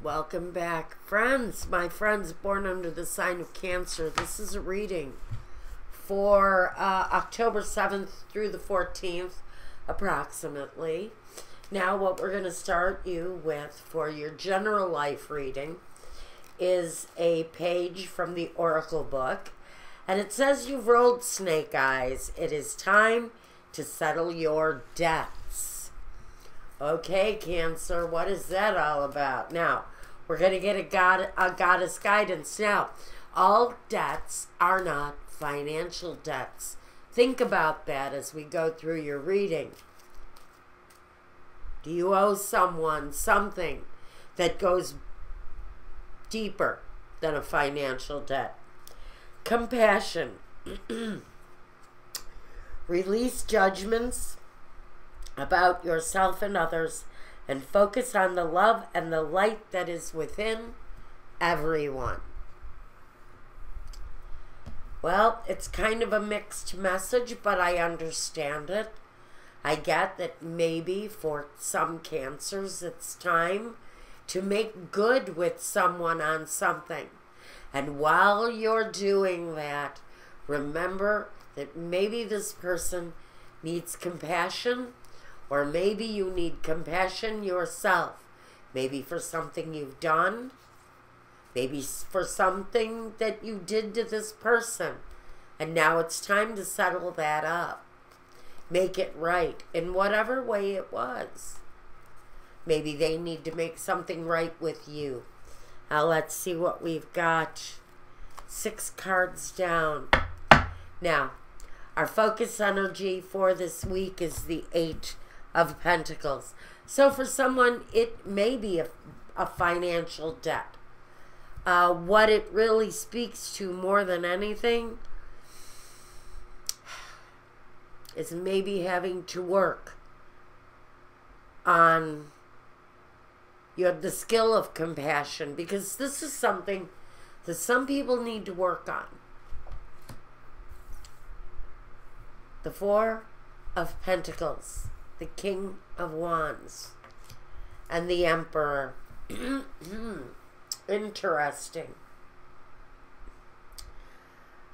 Welcome back, friends. My friends born under the sign of Cancer. This is a reading for October 7th through the 14th, approximately. Now, what we're going to start you with for your general life reading is a page from the Oracle book. And it says you've rolled snake eyes. It is time to settle your debts. Okay, Cancer, what is that all about? Now, we're going to get a goddess guidance. Now, all debts are not financial debts. Think about that as we go through your reading. Do you owe someone something that goes deeper than a financial debt? Compassion. Release judgments about yourself and others and focus on the love and the light that is within everyone. Well, it's kind of a mixed message, but I understand it. I get that maybe for some Cancers it's time to make good with someone on something. And while you're doing that, remember that maybe this person needs compassion, or maybe you need compassion yourself. Maybe for something you've done, maybe for something that you did to this person. And now it's time to settle that up. Make it right in whatever way it was. Maybe they need to make something right with you. Now let's see what we've got. 6 cards down. Now, our focus energy for this week is the 8 of Pentacles. So for someone, it may be a financial debt. What it really speaks to more than anything is maybe having to work on the skill of compassion, because this is something that some people need to work on. The 4 of Pentacles, the King of Wands, and the Emperor. Interesting.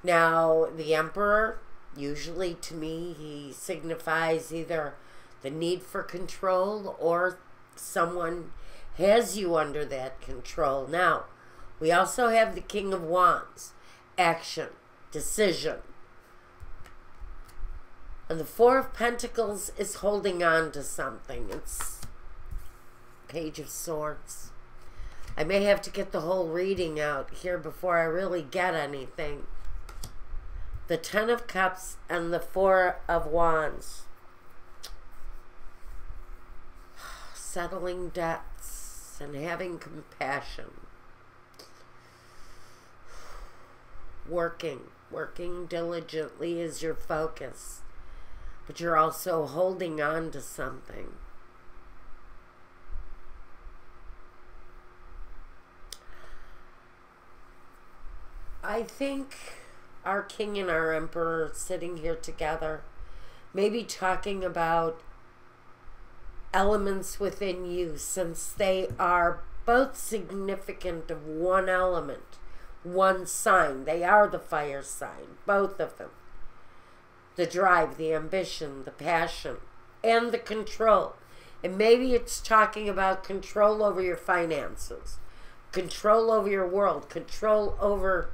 Now, the Emperor, usually to me, he signifies either the need for control or someone has you under that control. Now, we also have the King of Wands, action, decision. And the 4 of Pentacles is holding on to something. It's Page of Swords. I may have to get the whole reading out here before I really get anything. The 10 of Cups and the 4 of Wands. Settling debts and having compassion. Working diligently is your focus. But you're also holding on to something. I think our King and our Emperor sitting here together, maybe talking about elements within you, since they are both significant of one element, one sign. They are the fire sign, both of them. The drive, the ambition, the passion, and the control. And maybe it's talking about control over your finances, control over your world, control over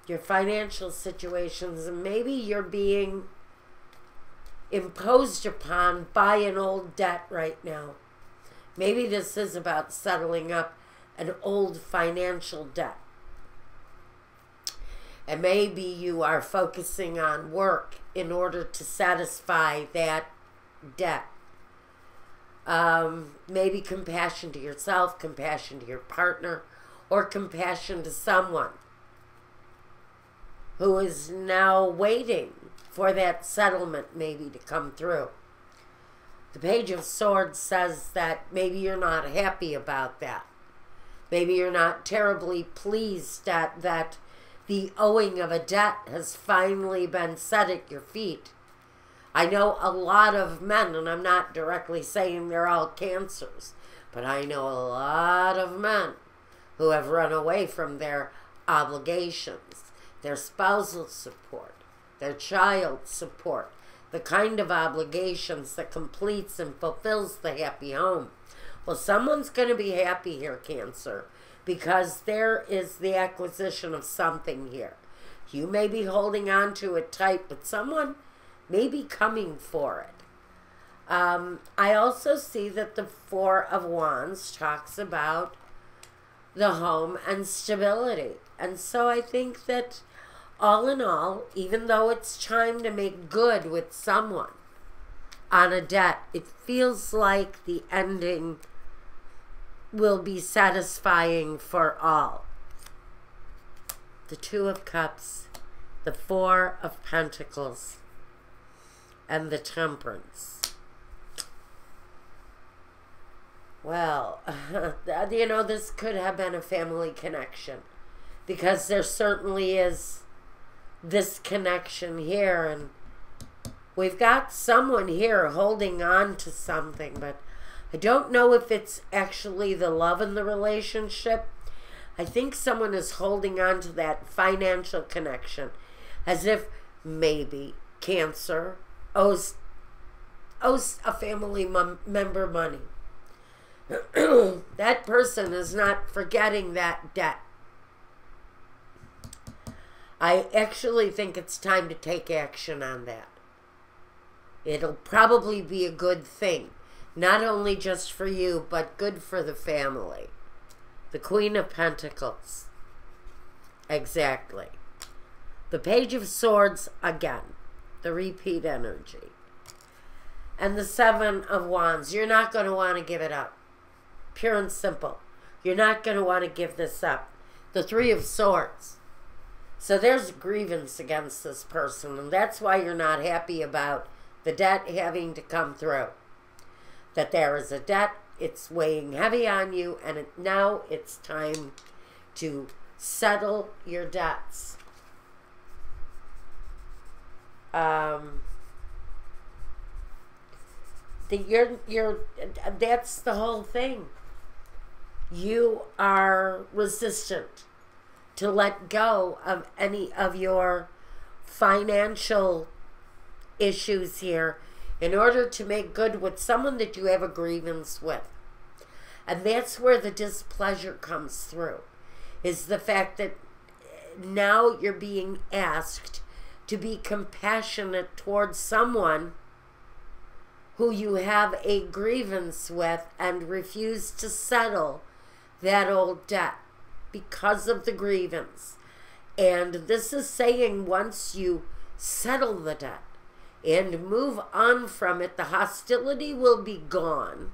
your financial situations, and maybe you're being imposed upon by an old debt right now. Maybe this is about settling up an old financial debt. And maybe you are focusing on work in order to satisfy that debt. Maybe compassion to yourself, compassion to your partner, or compassion to someone who is now waiting for that settlement maybe to come through. The Page of Swords says that maybe you're not happy about that. Maybe you're not terribly pleased that the owing of a debt has finally been set at your feet. I know a lot of men, and I'm not directly saying they're all Cancers, But I know a lot of men who have run away from their obligations, their spousal support, their child support, the kind of obligations that completes and fulfills the happy home. Well, someone's going to be happy here, Cancer, because there is the acquisition of something here. You may be holding on to it tight, but someone may be coming for it. I also see that the Four of Wands talks about the home and stability. And so I think that all in all, even though it's time to make good with someone on a debt, it feels like the ending will be satisfying for all. The Two of Cups, the Four of Pentacles, and the Temperance. Well, you know, this could have been a family connection, because there certainly is this connection here, and we've got someone here holding on to something, but I don't know if it's actually the love in the relationship. I think someone is holding on to that financial connection as if maybe Cancer owes a family member money. That person is not forgetting that debt. I actually think it's time to take action on that. It'll probably be a good thing, not only just for you, but good for the family. The Queen of Pentacles. Exactly. The Page of Swords again. The repeat energy. And the Seven of Wands. You're not going to want to give it up. Pure and simple. You're not going to want to give this up. The Three of Swords. So there's grievance against this person, and that's why you're not happy about the debt having to come through. That there is a debt, it's weighing heavy on you, and now it's time to settle your debts. That's the whole thing. You are resistant to let go of any of your financial issues here in order to make good with someone that you have a grievance with. And that's where the displeasure comes through, is the fact that now you're being asked to be compassionate towards someone who you have a grievance with and refuse to settle that old debt because of the grievance. And this is saying once you settle the debt and move on from it, the hostility will be gone.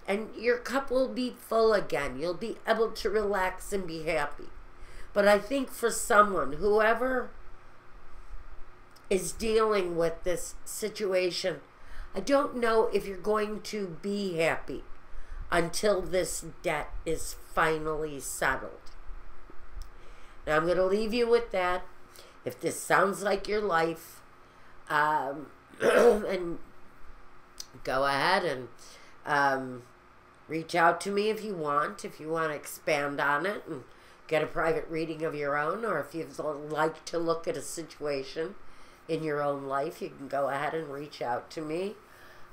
And your cup will be full again. You'll be able to relax and be happy. But I think for someone, whoever is dealing with this situation, I don't know if you're going to be happy until this debt is finally settled. Now I'm going to leave you with that. If this sounds like your life, and go ahead and reach out to me if you want to expand on it and get a private reading of your own, or if you'd like to look at a situation in your own life, you can go ahead and reach out to me.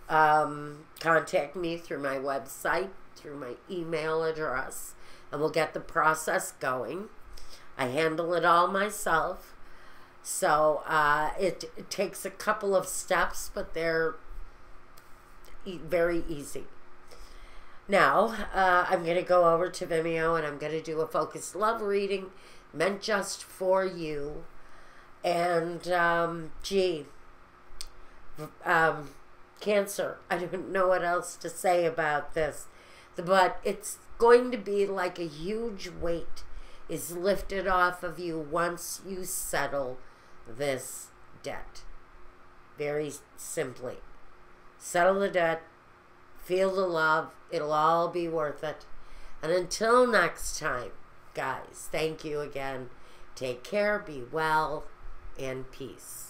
Contact me through my website, through my email address, and we'll get the process going. I handle it all myself. So it takes a couple of steps, but they're very easy. Now, I'm going to go over to Vimeo and I'm going to do a focused love reading meant just for you. And, Cancer, I don't know what else to say about this, but it's going to be like a huge weight is lifted off of you once you settle this debt. Very simply. Settle the debt. Feel the love. It'll all be worth it. And until next time, guys, thank you again. Take care, be well, and peace.